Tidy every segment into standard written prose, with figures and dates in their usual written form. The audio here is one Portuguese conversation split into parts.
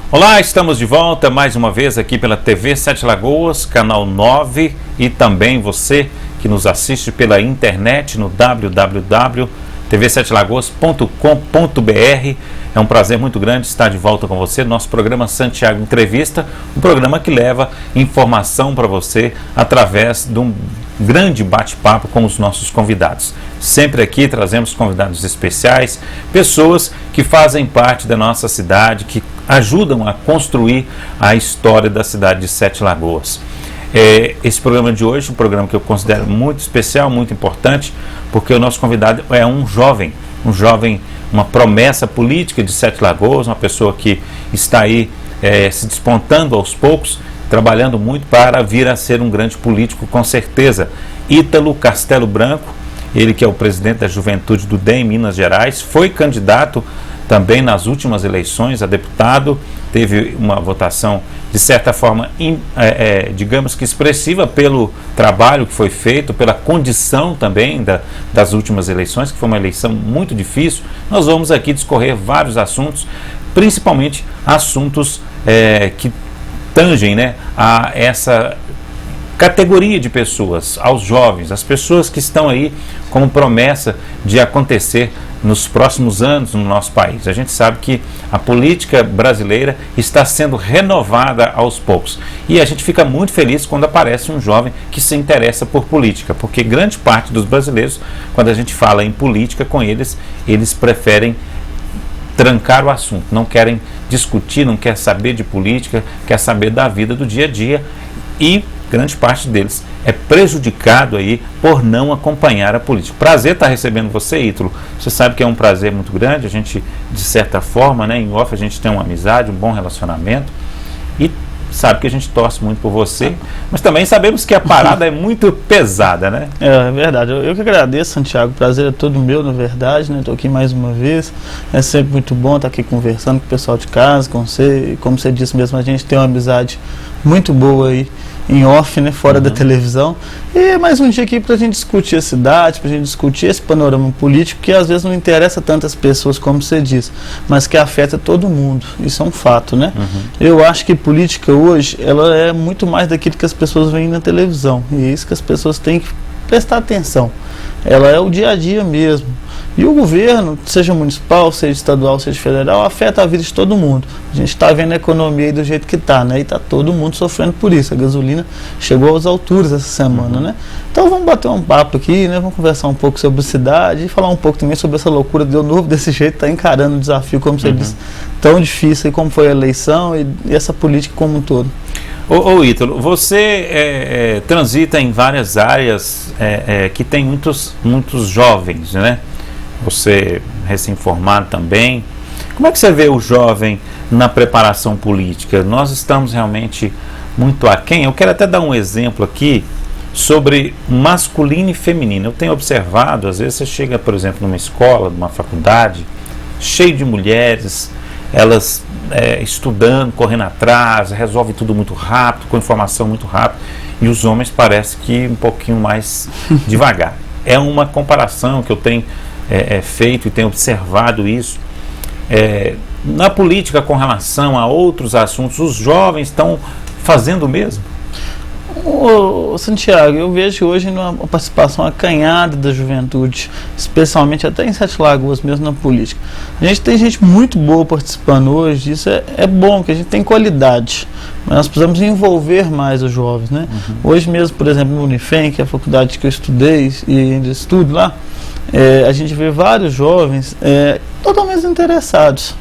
Olá, estamos de volta mais uma vez aqui pela TV Sete Lagoas, canal 9, e também você que nos assiste pela internet no www.tv7lagoas.com.br. É um prazer muito grande estar de volta com você no nosso programa Santiago Entrevista, um programa que leva informação para você através de um grande bate-papo com os nossos convidados. Sempre aqui trazemos convidados especiais, pessoas que fazem parte da nossa cidade, que ajudam a construir a história da cidade de Sete Lagoas. Esse programa de hoje, um programa que eu considero muito especial, muito importante, porque o nosso convidado é um jovem, uma promessa política de Sete Lagoas, uma pessoa que está aí se despontando aos poucos, trabalhando muito para vir a ser um grande político, com certeza. Ítalo Castelo Branco, ele que é o presidente da Juventude do DEM em Minas Gerais, foi candidato também nas últimas eleições a deputado, teve uma votação de certa forma, digamos que expressiva pelo trabalho que foi feito, pela condição também das últimas eleições, que foi uma eleição muito difícil. Nós vamos aqui discorrer vários assuntos, principalmente assuntos que tangem, a essa categoria de pessoas, aos jovens, as pessoas que estão aí como promessa de acontecer nos próximos anos no nosso país. A gente sabe que a política brasileira está sendo renovada aos poucos. E a gente fica muito feliz quando aparece um jovem que se interessa por política, porque grande parte dos brasileiros, quando a gente fala em política com eles preferem trancar o assunto, não querem discutir, não quer saber de política, quer saber da vida do dia a dia, e grande parte deles é prejudicado aí por não acompanhar a política. Prazer estar recebendo você, Ítalo. Você sabe que é um prazer muito grande, a gente, de certa forma, em off, a gente tem uma amizade, um bom relacionamento, e sabe que a gente torce muito por você, mas também sabemos que a parada é muito pesada, né? É verdade, eu que agradeço, Santiago, o prazer é todo meu, na verdade, estou aqui mais uma vez, é sempre muito bom estar aqui conversando com o pessoal de casa, com você, como você disse mesmo, a gente tem uma amizade muito boa aí, em off, fora da televisão, e mais um dia aqui para a gente discutir a cidade, para a gente discutir esse panorama político que às vezes não interessa tantas pessoas como você diz, mas que afeta todo mundo, isso é um fato, Eu acho que política hoje, ela é muito mais daquilo que as pessoas veem na televisão, e é isso que as pessoas têm que prestar atenção, ela é o dia a dia mesmo. E o governo, seja municipal, seja estadual, seja federal, afeta a vida de todo mundo. A gente está vendo a economia aí do jeito que está, E está todo mundo sofrendo por isso. A gasolina chegou às alturas essa semana, Então vamos bater um papo aqui, Vamos conversar um pouco sobre cidade e falar um pouco também sobre essa loucura de eu novo desse jeito, estar encarando o desafio, como você disse, tão difícil, como foi a eleição e essa política como um todo. Ô Ítalo, você transita em várias áreas que tem muitos jovens, Você recém-formado também. Como é que você vê o jovem na preparação política? Nós estamos realmente muito aquém. Eu quero até dar um exemplo aqui sobre masculino e feminino. Eu tenho observado, às vezes você chega, por exemplo, numa escola, numa faculdade, cheio de mulheres, elas estudando, correndo atrás, resolve tudo muito rápido, com informação muito rápido, e os homens parece que um pouquinho mais devagar. É uma comparação que eu tenho feito e tenho observado isso. Na política, com relação a outros assuntos, os jovens estão fazendo o mesmo? Santiago, eu vejo hoje uma participação acanhada da juventude, especialmente até em Sete Lagoas mesmo na política. A gente tem gente muito boa participando hoje, isso é bom, que a gente tem qualidade, mas nós precisamos envolver mais os jovens, Hoje mesmo, por exemplo, no Unifem, que é a faculdade que eu estudei e ainda estudo lá, a gente vê vários jovens totalmente interessados,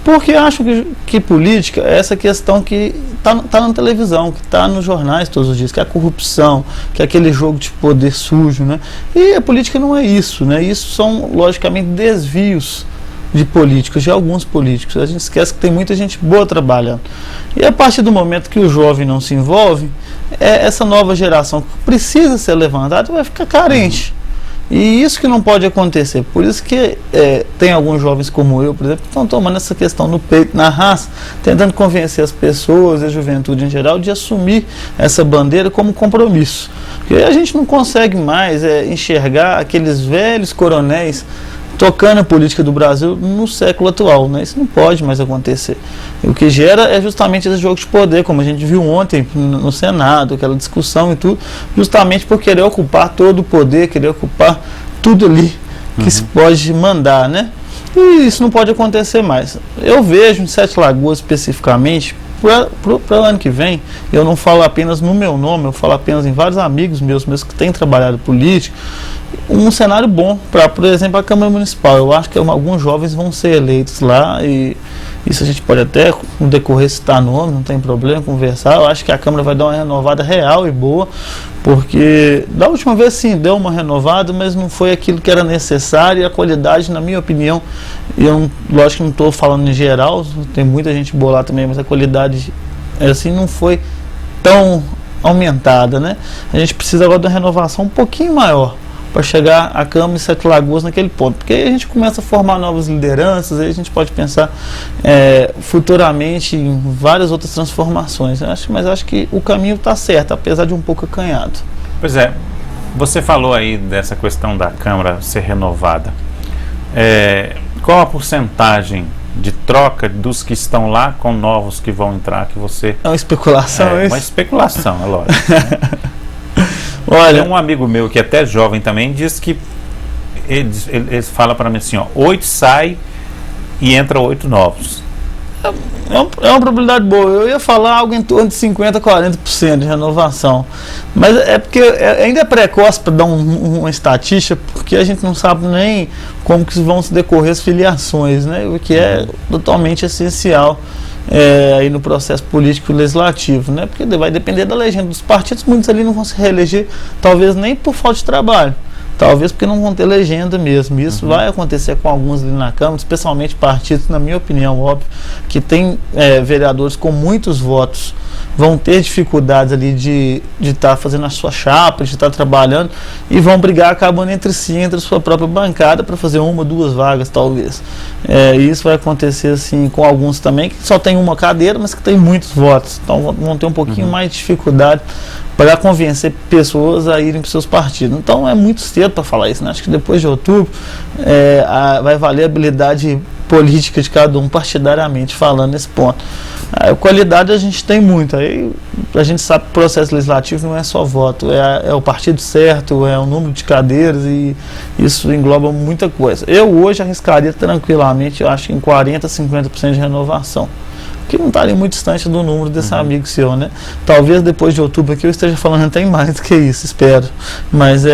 porque acham que política é essa questão que está na televisão, que está nos jornais todos os dias, que é a corrupção, que é aquele jogo de poder sujo, E a política não é isso, Isso são, logicamente, desvios de políticos, de alguns políticos. A gente esquece que tem muita gente boa trabalhando. E a partir do momento que o jovem não se envolve, essa nova geração que precisa ser levantada vai ficar carente. E isso que não pode acontecer. Por isso que tem alguns jovens como eu, por exemplo, que estão tomando essa questão no peito, na raça, tentando convencer as pessoas, a juventude em geral, de assumir essa bandeira como compromisso. Porque a gente não consegue mais enxergar aqueles velhos coronéis tocando a política do Brasil no século atual, né? Isso não pode mais acontecer. E o que gera é justamente esse jogo de poder, como a gente viu ontem no Senado, aquela discussão e tudo, justamente por querer ocupar todo o poder, querer ocupar tudo ali que se pode mandar, né? E isso não pode acontecer mais. Eu vejo em Sete Lagoas especificamente, para o ano que vem, eu não falo apenas no meu nome, eu falo apenas em vários amigos meus que têm trabalhado político, um cenário bom para, por exemplo, a Câmara Municipal. Eu acho que alguns jovens vão ser eleitos lá, e isso a gente pode até, no decorrer, citar nome, não tem problema, conversar. Eu acho que a Câmara vai dar uma renovada real e boa, porque da última vez sim, deu uma renovada, mas não foi aquilo que era necessário, e a qualidade, na minha opinião, lógico que não estou falando em geral, tem muita gente boa lá também, mas a qualidade assim não foi tão aumentada, né? A gente precisa agora de uma renovação um pouquinho maior para chegar à Câmara de Sete Lagoas naquele ponto, porque aí a gente começa a formar novas lideranças, aí a gente pode pensar futuramente em várias outras transformações. Mas acho que o caminho está certo, apesar de um pouco acanhado. Pois é, você falou aí dessa questão da Câmara ser renovada. Qual a porcentagem de troca dos que estão lá com novos que vão entrar que você... É uma especulação, uma especulação, é lógico. Né? Olha, um amigo meu que é até jovem também diz que ele fala para mim assim, 8 sai e entra 8 novos. É uma probabilidade boa. Eu ia falar algo em torno de 50% a 40% de renovação, mas é porque ainda é precoce para dar uma estatística, porque a gente não sabe nem como que vão se decorrer as filiações, né? O que é totalmente essencial aí no processo político legislativo, né? Porque vai depender da legenda dos partidos. Muitos ali não vão se reeleger, talvez nem por falta de trabalho, talvez porque não vão ter legenda mesmo. Isso vai acontecer com alguns ali na Câmara, especialmente partidos, na minha opinião, óbvio, que tem vereadores com muitos votos, vão ter dificuldades ali de estar fazendo a sua chapa, de estar trabalhando, e vão brigar acabando entre si, entre a sua própria bancada, para fazer 1 ou 2 vagas, talvez. E isso vai acontecer assim com alguns também, que só tem uma cadeira, mas que tem muitos votos, então vão ter um pouquinho mais de dificuldade para convencer pessoas a irem para os seus partidos. Então é muito cedo para falar isso, né? Acho que depois de outubro vai valer a habilidade política de cada um, partidariamente falando, nesse ponto. A qualidade a gente tem muito, aí a gente sabe que o processo legislativo não é só voto, é o partido certo, é o número de cadeiras, e isso engloba muita coisa. Eu hoje arriscaria tranquilamente, eu acho que em 40% a 50% de renovação, que não estaria muito distante do número desse amigo seu, né? Talvez depois de outubro aqui eu esteja falando até mais do que isso, espero. Mas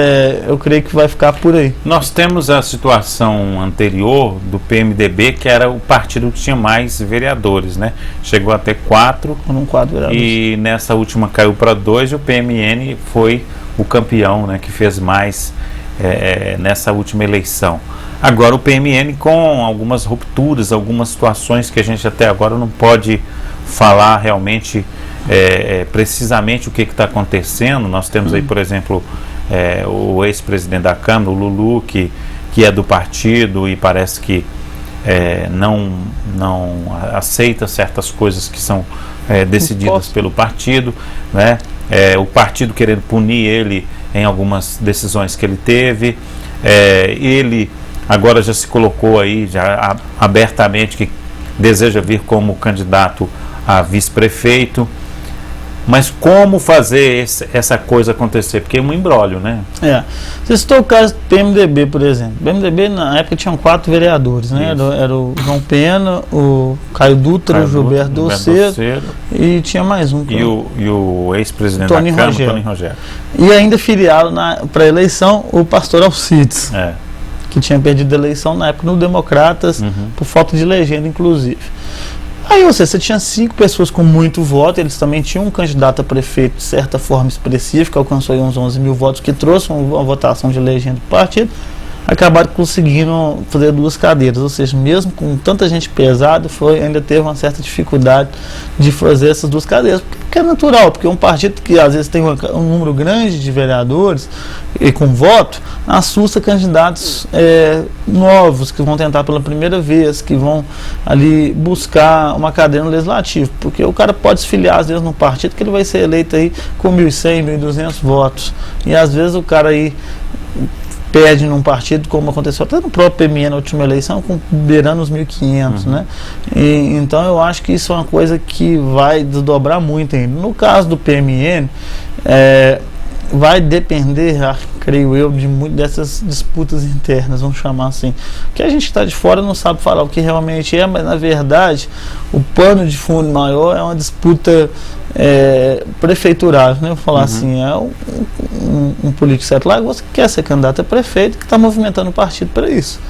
eu creio que vai ficar por aí. Nós temos a situação anterior do PMDB, que era o partido que tinha mais vereadores, né? Chegou a ter 4. Foram 4 vereadores. E nessa última caiu para 2, e o PMN foi o campeão, né? Que fez mais nessa última eleição. Agora o PMN, com algumas rupturas, algumas situações que a gente até agora não pode falar realmente precisamente o que está acontecendo. Nós temos aí, por exemplo, o ex-presidente da Câmara, o Lulu, que é do partido e parece que não aceita certas coisas que são decididas pelo partido, né? O partido querendo punir ele em algumas decisões que ele teve. Ele agora já se colocou aí já abertamente que deseja vir como candidato a vice-prefeito. Mas como fazer essa coisa acontecer? Porque é um imbróglio, né? Você citou o caso do PMDB, por exemplo. O PMDB, na época, tinha 4 vereadores, né? Era o João Pena, o Caio Dutra, o Gilberto Doceiro, e tinha mais um. E o ex-presidente da Câmara, Tony Rogério. E ainda filiaram para a eleição o pastor Alcides, que tinha perdido a eleição na época no Democratas, por falta de legenda, inclusive. Aí você tinha 5 pessoas com muito voto, eles também tinham um candidato a prefeito de certa forma específica, alcançou aí uns 11 mil votos, que trouxe uma votação de legenda do partido, acabaram conseguindo fazer 2 cadeiras, ou seja, mesmo com tanta gente pesada, ainda teve uma certa dificuldade de fazer essas 2 cadeiras, porque é natural, porque um partido que às vezes tem um número grande de vereadores e com voto, assusta candidatos novos, que vão tentar pela primeira vez, que vão ali buscar uma cadeira no legislativo, porque o cara pode se filiar às vezes no partido que ele vai ser eleito aí com 1.100, 1.200 votos, e às vezes o cara aí perde num partido, como aconteceu até no próprio PMN na última eleição, beirando os 1.500, né? Então eu acho que isso é uma coisa que vai desdobrar muito ainda. No caso do PMN, vai depender, creio eu, de muito dessas disputas internas, vamos chamar assim. Que a gente que está de fora não sabe falar o que realmente é, mas na verdade o pano de fundo maior é uma disputa prefeitural, né? Vou falar assim, é um político de Sete Lagoas que quer ser candidato a prefeito, que está movimentando o partido para isso.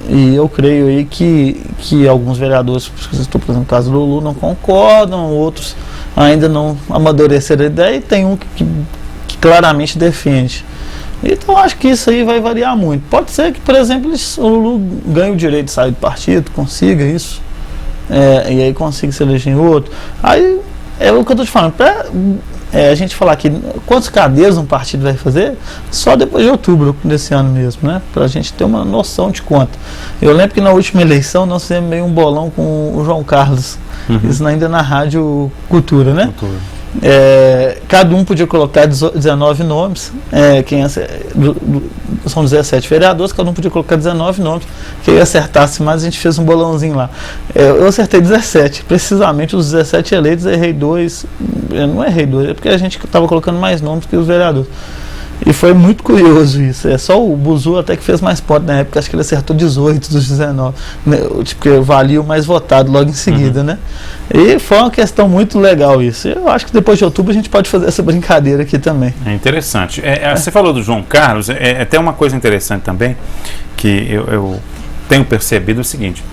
E eu creio aí que alguns vereadores, por exemplo, no caso do Lulu, não concordam, outros ainda não amadureceram a ideia, e tem um que claramente defende. Então acho que isso aí vai variar muito. Pode ser que, por exemplo, o Lulu ganhe o direito de sair do partido, consiga isso, e aí consiga se eleger em outro. Aí é o que eu estou te falando, a gente falar aqui quantos cadeiras um partido vai fazer, só depois de outubro desse ano mesmo, né? Para a gente ter uma noção de quanto. Eu lembro que na última eleição nós fizemos meio um bolão com o João Carlos, isso ainda na Rádio Cultura, né? Cada um podia colocar 19 nomes, são 17 vereadores, cada um podia colocar 19 nomes. Quem acertasse mais, a gente fez um bolãozinho lá. Eu acertei 17, precisamente os 17 eleitos, errei 2. Eu não errei 2, é porque a gente estava colocando mais nomes que os vereadores. E foi muito curioso isso. Só o Buzu até que fez mais pontos na época, acho que ele acertou 18 dos 19, né? Tipo, que valia o mais votado logo em seguida, né? E foi uma questão muito legal isso. Eu acho que depois de outubro a gente pode fazer essa brincadeira aqui também. É interessante. Você falou do João Carlos, até uma coisa interessante também, que eu tenho percebido o seguinte,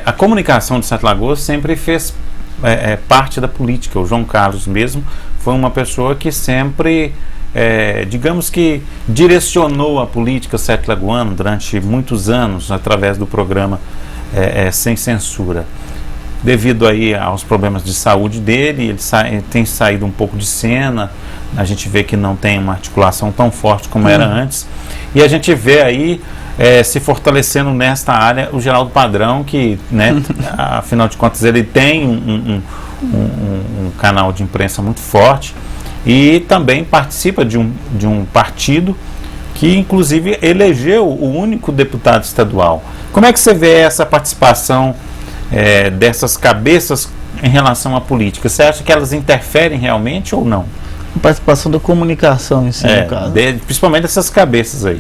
a comunicação de Sete Lagoas sempre fez parte da política. O João Carlos mesmo foi uma pessoa que sempre... digamos que direcionou a política sete lagoana durante muitos anos através do programa Sem Censura. Devido aí aos problemas de saúde dele, ele tem saído um pouco de cena, a gente vê que não tem uma articulação tão forte como era antes, e a gente vê aí se fortalecendo nesta área o Geraldo Padrão, que, né, afinal de contas, ele tem um canal de imprensa muito forte, e também participa de um partido que inclusive elegeu o único deputado estadual. Como é que você vê essa participação dessas cabeças em relação à política? Você acha que elas interferem realmente ou não? A participação da comunicação em si, no caso. Principalmente dessas cabeças aí.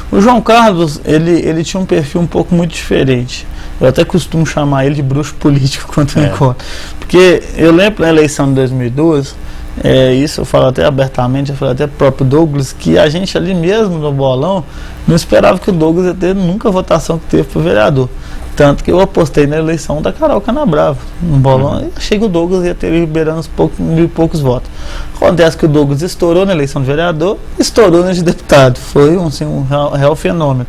O João Carlos, ele tinha um perfil um pouco muito diferente. Eu até costumo chamar ele de bruxo político quando eu encontro. Porque eu lembro na eleição de 2012, isso eu falo até abertamente, eu falo até pro próprio Douglas, que a gente ali mesmo no bolão não esperava que o Douglas ia ter nunca a votação que teve para o vereador. Tanto que eu apostei na eleição da Carol Canabrava no bolão e achei que o Douglas ia ter liberando uns mil e poucos votos. Acontece que o Douglas estourou na eleição de vereador, estourou na de deputado. Foi um real fenômeno.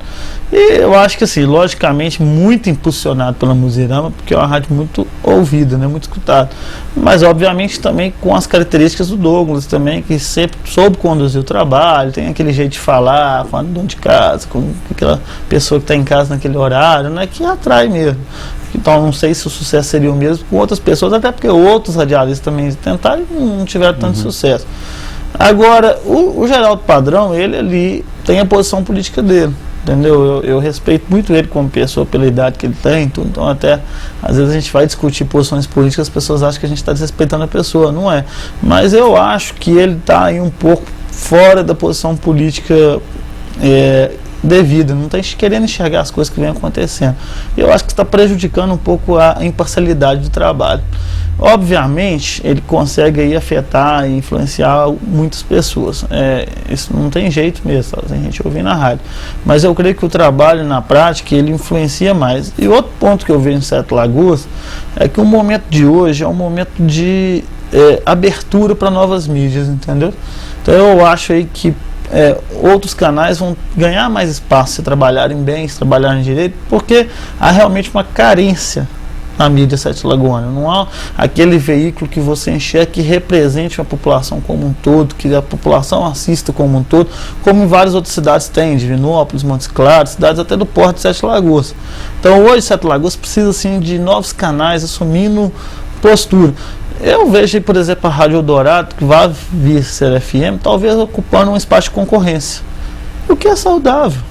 E eu acho que, assim, logicamente, muito impulsionado pela Muzirama, porque é uma rádio muito ouvida, né, muito escutada. Mas, obviamente, também com as características do Douglas também, que sempre soube conduzir o trabalho, tem aquele jeito de falar, falando de dono de casa, com aquela pessoa que está em casa naquele horário, né, que atrai mesmo. Então, não sei se o sucesso seria o mesmo com outras pessoas, até porque outros radialistas também tentaram e não tiveram tanto sucesso. Agora, o Geraldo Padrão, ele ali tem a posição política dele. Entendeu? Eu respeito muito ele como pessoa pela idade que ele tem, tudo. Então até às vezes a gente vai discutir posições políticas, as pessoas acham que a gente está desrespeitando a pessoa, não é. Mas eu acho que ele está aí um pouco fora da posição política devida, não está querendo enxergar as coisas que vem acontecendo. Eu acho que está prejudicando um pouco a imparcialidade do trabalho. Obviamente, ele consegue aí afetar e influenciar muitas pessoas. Isso não tem jeito mesmo, tem gente ouvindo na rádio. Mas eu creio que o trabalho na prática, ele influencia mais. E outro ponto que eu vejo em Sete Lagoas é que o momento de hoje é um momento de abertura para novas mídias, entendeu? Então eu acho aí que outros canais vão ganhar mais espaço se trabalharem bem, se trabalharem direito, porque há realmente uma carência na mídia sete lagoana. Não há aquele veículo que você enxerga que represente a população como um todo, que a população assista como um todo, como em várias outras cidades tem, Divinópolis, Montes Claros, cidades até do Porto de Sete Lagoas. Então hoje Sete Lagoas precisa assim de novos canais assumindo postura. Eu vejo, por exemplo, a Rádio Eldorado, que vai vir ser FM, talvez ocupando um espaço de concorrência, o que é saudável,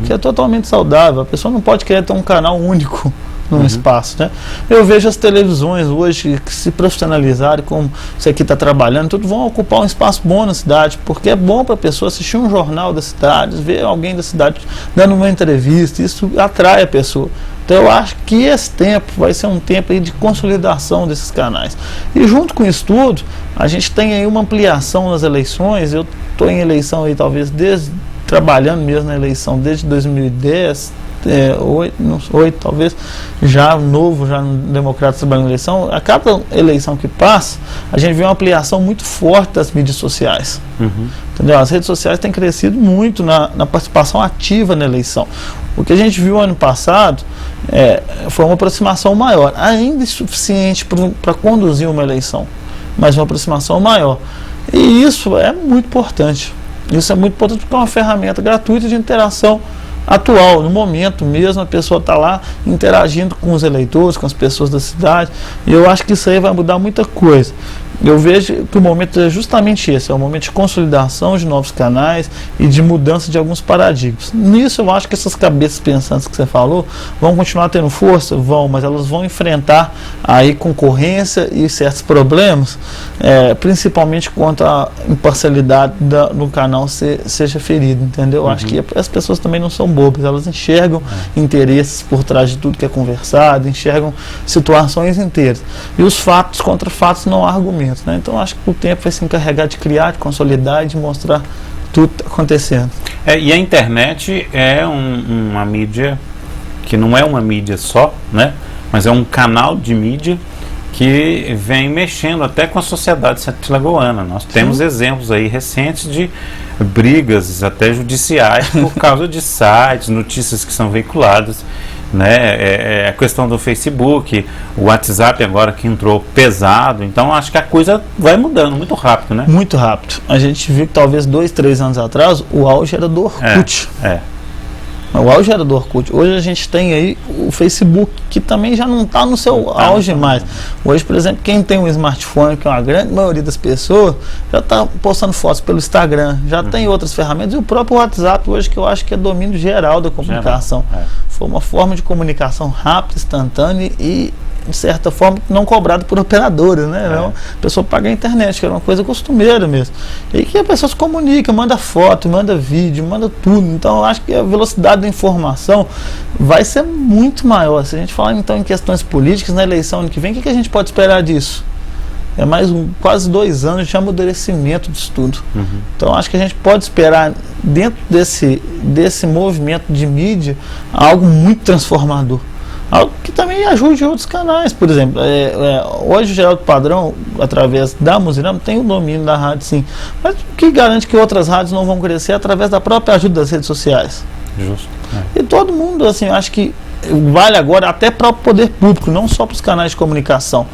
que é totalmente saudável. A pessoa não pode querer ter um canal único num espaço, né? Eu vejo as televisões hoje que se profissionalizarem, como você aqui está trabalhando, tudo vão ocupar um espaço bom na cidade, porque é bom para a pessoa assistir um jornal da cidade, ver alguém da cidade dando uma entrevista, isso atrai a pessoa. Então eu acho que esse tempo vai ser um tempo aí de consolidação desses canais. E junto com isso tudo, a gente tem aí uma ampliação nas eleições. Eu estou em eleição aí talvez trabalhando mesmo na eleição desde 2010, 8 talvez, já novo, já no Democratas trabalhando na eleição. A cada eleição que passa, a gente vê uma ampliação muito forte das mídias sociais. Entendeu? As redes sociais têm crescido muito na participação ativa na eleição. O que a gente viu ano passado foi uma aproximação maior, ainda insuficiente para conduzir uma eleição, mas uma aproximação maior. E isso é muito importante. Isso é muito importante porque é uma ferramenta gratuita de interação atual, no momento mesmo, a pessoa está lá interagindo com os eleitores, com as pessoas da cidade, e eu acho que isso aí vai mudar muita coisa. Eu vejo que o momento é justamente esse, é um momento de consolidação de novos canais e de mudança de alguns paradigmas. Nisso eu acho que essas cabeças pensantes que você falou vão continuar tendo força, mas elas vão enfrentar aí concorrência e certos problemas, principalmente quanto à imparcialidade no canal seja ferida, entendeu? Eu acho que as pessoas também não são bobas, elas enxergam interesses por trás de tudo que é conversado, enxergam situações inteiras. E os fatos contra fatos não há argumentos. Né? Então acho que o tempo vai se encarregar de criar, de consolidar e de mostrar tudo acontecendo. E a internet é uma mídia que não é uma mídia só, né? Mas é um canal de mídia que vem mexendo até com a sociedade santiagoana. Nós temos exemplos aí recentes de brigas até judiciais por causa de sites, notícias que são veiculadas, né? A questão do Facebook, o WhatsApp agora que entrou pesado. Então acho que a coisa vai mudando muito rápido, né? Muito rápido. A gente viu que talvez 2, 3 anos atrás o auge era do Orkut. O auge era do Orkut. Hoje a gente tem aí o Facebook, que também já não está no seu auge mais. Hoje, por exemplo, quem tem um smartphone, que é uma grande maioria das pessoas, já está postando fotos pelo Instagram, já tem outras ferramentas, e o próprio WhatsApp hoje, que eu acho que é domínio geral da comunicação. Foi uma forma de comunicação rápida, instantânea e, de certa forma, não cobrado por operadores, né? A pessoa paga a internet, que era uma coisa costumeira mesmo. E que a pessoa se comunica, manda foto, manda vídeo, manda tudo. Então eu acho que a velocidade da informação vai ser muito maior. Se a gente falar então em questões políticas, na eleição ano que vem, o que a gente pode esperar disso? É mais quase 2 anos de amadurecimento disso tudo. Então acho que a gente pode esperar dentro desse movimento de mídia algo muito transformador. Algo que também ajude outros canais, por exemplo. Hoje o Geraldo Padrão, através da Muziram, tem o domínio da rádio, sim. Mas o que garante que outras rádios não vão crescer através da própria ajuda das redes sociais? Justo. E todo mundo, assim, acho que vale agora até para o poder público, não só para os canais de comunicação.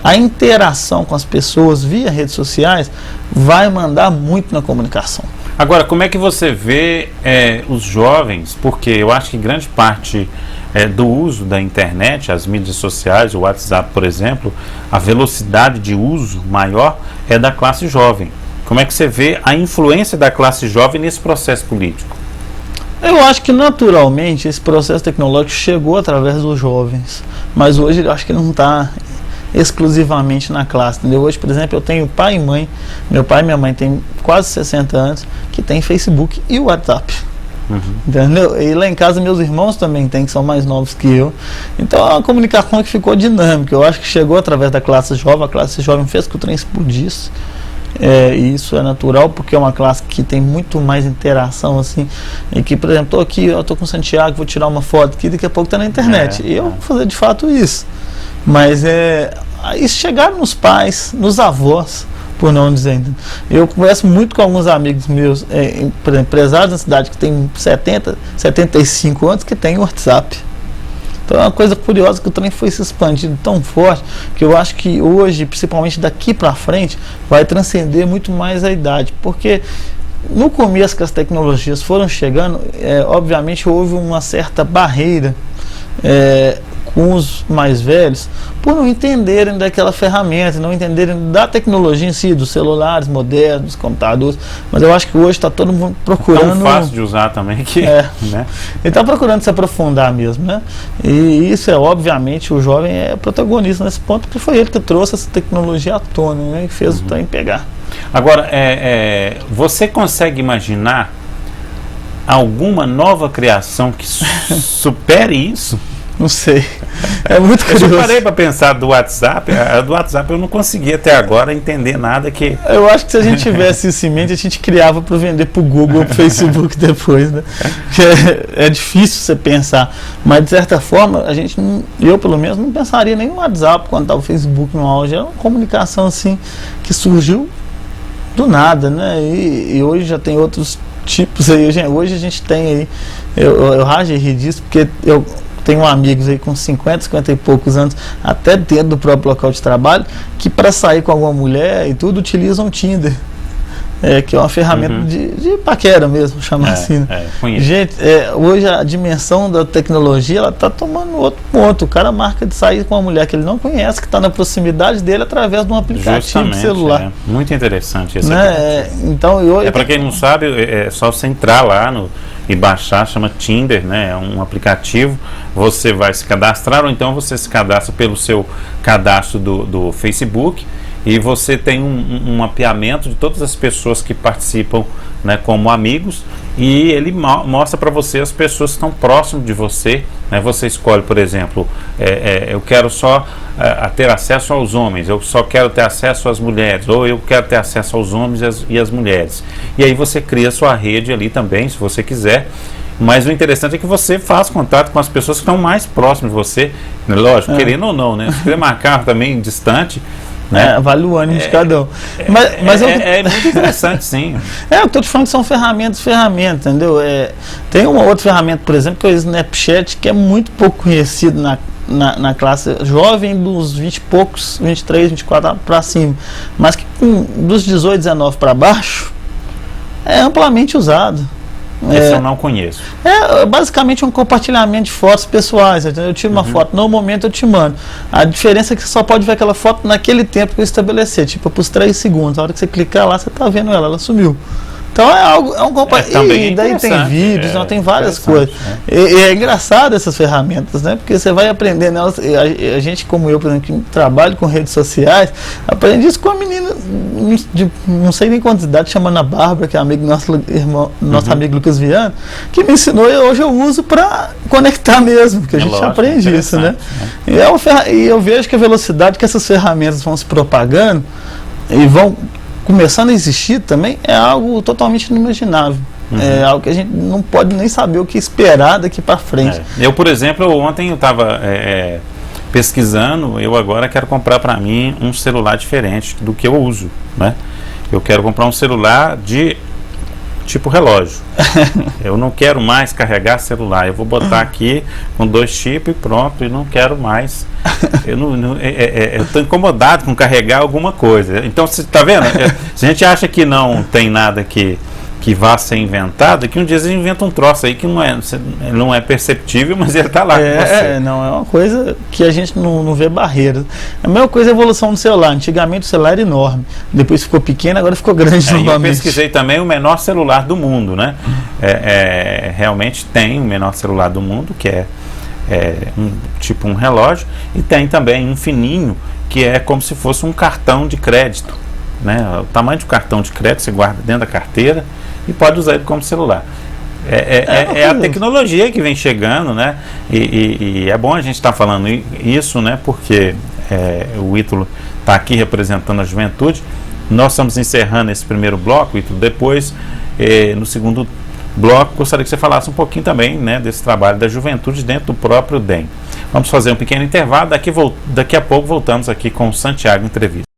A interação com as pessoas via redes sociais vai mandar muito na comunicação. Agora, como é que você vê os jovens? Porque eu acho que grande parte do uso da internet, as mídias sociais, o WhatsApp, por exemplo, a velocidade de uso maior é da classe jovem. Como é que você vê a influência da classe jovem nesse processo político? Eu acho que naturalmente esse processo tecnológico chegou através dos jovens, mas hoje eu acho que não está exclusivamente na classe, entendeu? Hoje, por exemplo, eu tenho pai e mãe, meu pai e minha mãe têm quase 60 anos, que tem Facebook e WhatsApp. Entendeu? E lá em casa meus irmãos também têm, que são mais novos que eu. Então é uma comunicação que ficou dinâmica. Eu acho que chegou através da classe jovem. A classe jovem fez que o trem explodisse. E isso é natural, porque é uma classe que tem muito mais interação, assim, e que, por exemplo, estou aqui, eu estou com o Santiago, vou tirar uma foto aqui, daqui a pouco está na internet. E eu vou fazer de fato isso. Mas isso chegaram nos pais, nos avós, por não dizer. Eu converso muito com alguns amigos meus, por exemplo, empresários na cidade que tem 70, 75 anos, que tem WhatsApp. Então é uma coisa curiosa que o trem foi se expandindo tão forte que eu acho que hoje, principalmente daqui para frente, vai transcender muito mais a idade, porque no começo que as tecnologias foram chegando, obviamente houve uma certa barreira com os mais velhos por não entenderem daquela ferramenta, não entenderem da tecnologia em si, dos celulares modernos, dos computadores. Mas eu acho que hoje está todo mundo procurando... É tão fácil de usar também que... né? Ele está procurando se aprofundar mesmo, né? E isso obviamente, o jovem é protagonista nesse ponto, porque foi ele que trouxe essa tecnologia à tona, né? E fez o trem pegar. Agora, você consegue imaginar alguma nova criação que supere isso? Não sei. É muito curioso. Eu parei para pensar do WhatsApp. A do WhatsApp eu não consegui até agora entender nada que... Eu acho que se a gente tivesse isso em mente, a gente criava para vender para o Google, para o Facebook depois, né? Porque é difícil você pensar. Mas, de certa forma, eu pelo menos não pensaria nem no WhatsApp quando estava o Facebook no auge. Era uma comunicação assim que surgiu do nada, né? E hoje já tem outros tipos aí. Hoje a gente tem aí... Eu rajo e ri disso, porque eu tenho amigos aí com 50 e poucos anos, até dentro do próprio local de trabalho, que para sair com alguma mulher e tudo utilizam o Tinder, que é uma ferramenta de paquera mesmo, chama assim. Gente, hoje a dimensão da tecnologia ela está tomando outro ponto. O cara marca de sair com uma mulher que ele não conhece, que está na proximidade dele através de um aplicativo de celular. Muito interessante esse então, para quem não sabe, é só você entrar lá e baixar, chama Tinder, né? É um aplicativo, você vai se cadastrar, ou então você se cadastra pelo seu cadastro do Facebook, e você tem um mapeamento de todas as pessoas que participam, né, como amigos, e ele mostra para você as pessoas que estão próximas de você, né? Você escolhe, por exemplo, eu quero só ter acesso aos homens, eu só quero ter acesso às mulheres, ou eu quero ter acesso aos homens e às mulheres. E aí você cria sua rede ali também, se você quiser. Mas o interessante é que você faz contato com as pessoas que estão mais próximas de você, lógico, querendo ou não, né? Se quiser marcar também distante, né? Vale o ânimo de cada um. É muito interessante, sim. Eu estou te falando que são ferramentas, entendeu? Tem uma outra ferramenta, por exemplo, que é o Snapchat, que é muito pouco conhecido na classe jovem, dos 20 e poucos, 23, 24 para cima, mas que dos 18, 19 para baixo é amplamente usado. Esse eu não conheço. Basicamente um compartilhamento de fotos pessoais, entendeu? Eu tiro uma foto, no momento eu te mando. A diferença é que você só pode ver aquela foto naquele tempo que eu estabelecer, tipo por 3 segundos. A hora que você clicar lá, você está vendo ela sumiu. Então é um compartilhamento. E daí tem vídeos, tem várias coisas. É engraçado essas ferramentas, né? Porque você vai aprendendo elas. A gente, como eu, por exemplo, que trabalho com redes sociais, aprende isso com a menina de não sei nem quantas idades, chamando a Bárbara, que é amigo nosso amigo Lucas Viana, que me ensinou e hoje eu uso para conectar mesmo, porque a gente aprende isso, né? E eu vejo que a velocidade que essas ferramentas vão se propagando e vão começando a existir também é algo totalmente inimaginável. É algo que a gente não pode nem saber o que esperar daqui para frente. Eu, por exemplo, ontem eu estava pesquisando, eu agora quero comprar para mim um celular diferente do que eu uso, né? Eu quero comprar um celular de tipo relógio. Eu não quero mais carregar celular. Eu vou botar aqui com 2 chips e pronto, e não quero mais. Eu estou incomodado com carregar alguma coisa. Então, você está vendo? Se a gente acha que não tem nada que vá ser inventado, que um dia você inventa um troço aí que não é perceptível, mas ele está lá com você. Não, é uma coisa que a gente não vê barreiras. A mesma coisa é a evolução do celular. Antigamente o celular era enorme, depois ficou pequeno, agora ficou grande novamente. Eu pesquisei também o menor celular do mundo, né? Realmente tem o menor celular do mundo, que é tipo um relógio, e tem também um fininho, que é como se fosse um cartão de crédito, né? O tamanho de um cartão de crédito, você guarda dentro da carteira e pode usar ele como celular. É a tecnologia que vem chegando, né? E é bom a gente estar falando isso, né? Porque o Ítalo está aqui representando a juventude. Nós estamos encerrando esse primeiro bloco, Ítalo. Depois, no segundo bloco, gostaria que você falasse um pouquinho também, né, desse trabalho da juventude dentro do próprio DEM. Vamos fazer um pequeno intervalo, daqui a pouco voltamos aqui com o Santiago Entrevista.